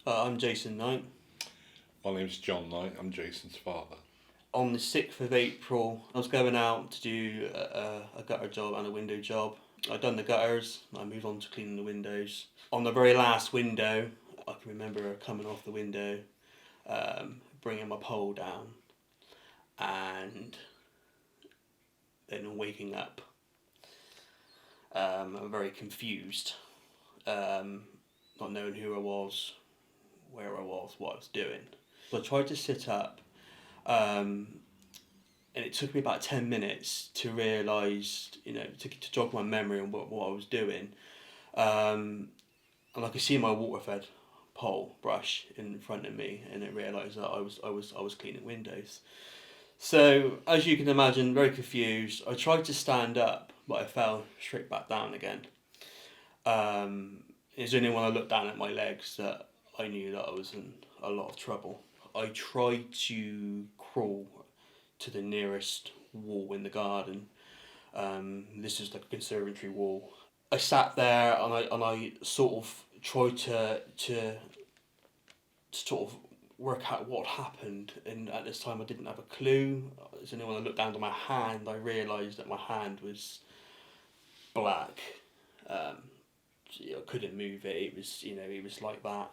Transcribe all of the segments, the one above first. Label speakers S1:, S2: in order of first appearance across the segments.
S1: I'm Jason Knight.
S2: My name's John Knight, I'm Jason's father.
S1: On the 6th of April, I was going out to do a gutter job and a window job. I'd done the gutters, I moved on to cleaning the windows. On the very last window, I can remember coming off the window, bringing my pole down, and then waking up. I'm very confused, not knowing who I was, where I was, what I was doing. So I tried to sit up, and it took me about 10 minutes to realise, to jog my memory on what I was doing. And I could see my water-fed pole brush in front of me, and I realised that I was cleaning windows. So, as you can imagine, very confused. I tried to stand up, but I fell straight back down again. It's only when I looked down at my legs that I knew that I was in a lot of trouble. I tried to crawl to the nearest wall in the garden. This is the conservatory wall. I sat there and I sort of tried to sort of work out what happened, and at this time I didn't have a clue. It's only when I looked down to my hand I realised that my hand was black. I couldn't move it. It was like that.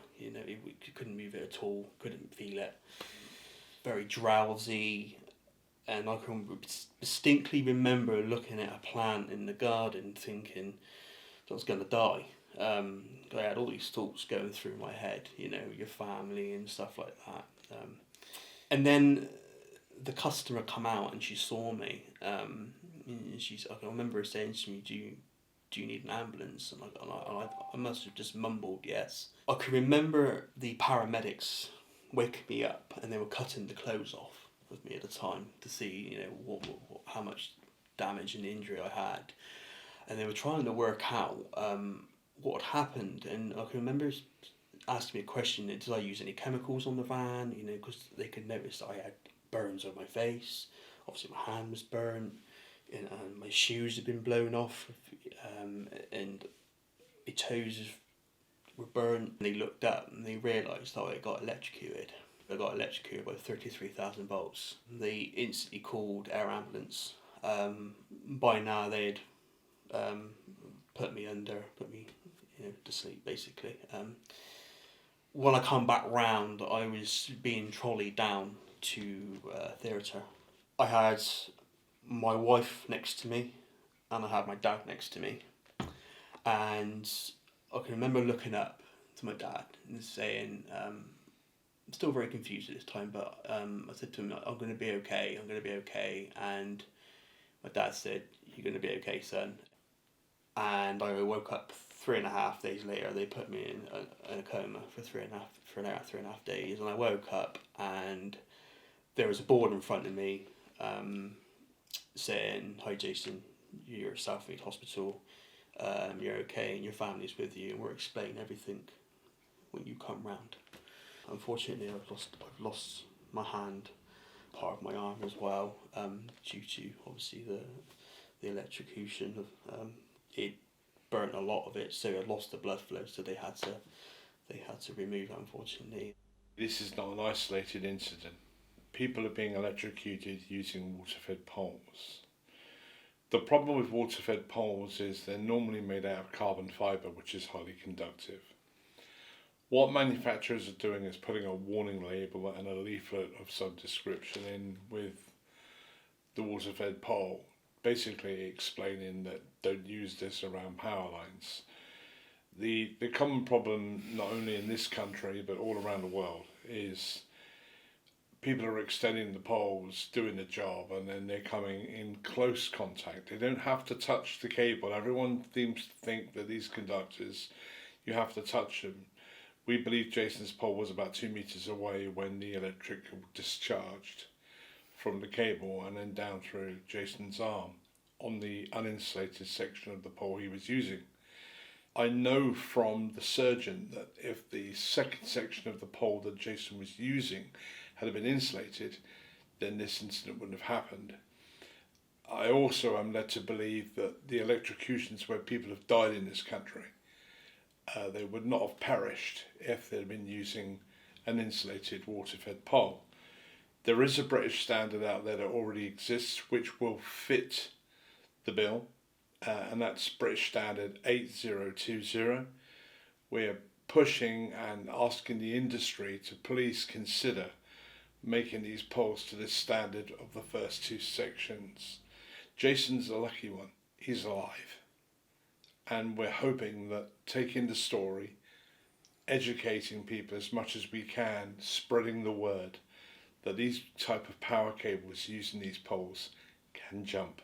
S1: Couldn't move it at all. Couldn't feel it. Very drowsy, and I can distinctly remember looking at a plant in the garden, thinking I was gonna die. I had all these thoughts going through my head. Your family and stuff like that. And then the customer come out and she saw me. I can remember her saying to me, do you need an ambulance? And I must have just mumbled yes. I can remember the paramedics waking me up, and they were cutting the clothes off with me at the time to see, how much damage and injury I had, and they were trying to work out what had happened. And I can remember asking me a question: did I use any chemicals on the van? Because they could notice that I had burns on my face. Obviously, my hand was burnt. And my shoes had been blown off, and my toes were burnt. And they looked up and they realised that I got electrocuted. I got electrocuted by 33,000 volts. They instantly called air ambulance. By now they'd put me to sleep basically. When I come back round, I was being trolleyed down to theatre. I had my wife next to me, and I had my dad next to me, and I can remember looking up to my dad and saying, I'm still very confused at this time, but I said to him, I'm going to be okay, and my dad said, you're going to be okay, son. And I woke up 3.5 days later. They put me in a coma for 3.5 days, and I woke up and there was a board in front of me, saying, hi Jason, you're at Southmead Hospital, you're okay and your family's with you, and we're explaining everything when you come round. Unfortunately I've lost my hand, part of my arm as well, due to obviously the electrocution. It burnt a lot of it, so I lost the blood flow, so they had to remove it, unfortunately.
S2: This is not an isolated incident. People are being electrocuted using water-fed poles. The problem with water-fed poles is they're normally made out of carbon fibre, which is highly conductive. What manufacturers are doing is putting a warning label and a leaflet of some description in with the water-fed pole, basically explaining that don't use this around power lines. The common problem, not only in this country but all around the world, is people are extending the poles, doing the job, and then they're coming in close contact. They don't have to touch the cable. Everyone seems to think that these conductors, you have to touch them. We believe Jason's pole was about 2 meters away when the electric discharged from the cable and then down through Jason's arm on the uninsulated section of the pole he was using. I know from the surgeon that if the second section of the pole that Jason was using had been insulated, then this incident wouldn't have happened. I also am led to believe that the electrocutions where people have died in this country they would not have perished if they'd been using an insulated water-fed pole. There is a British standard out there that already exists which will fit the bill, and that's British Standard 8020. We're pushing and asking the industry to please consider making these poles to this standard of the first two sections. Jason's a lucky one, he's alive. And we're hoping that taking the story, educating people as much as we can, spreading the word that these type of power cables using these poles can jump.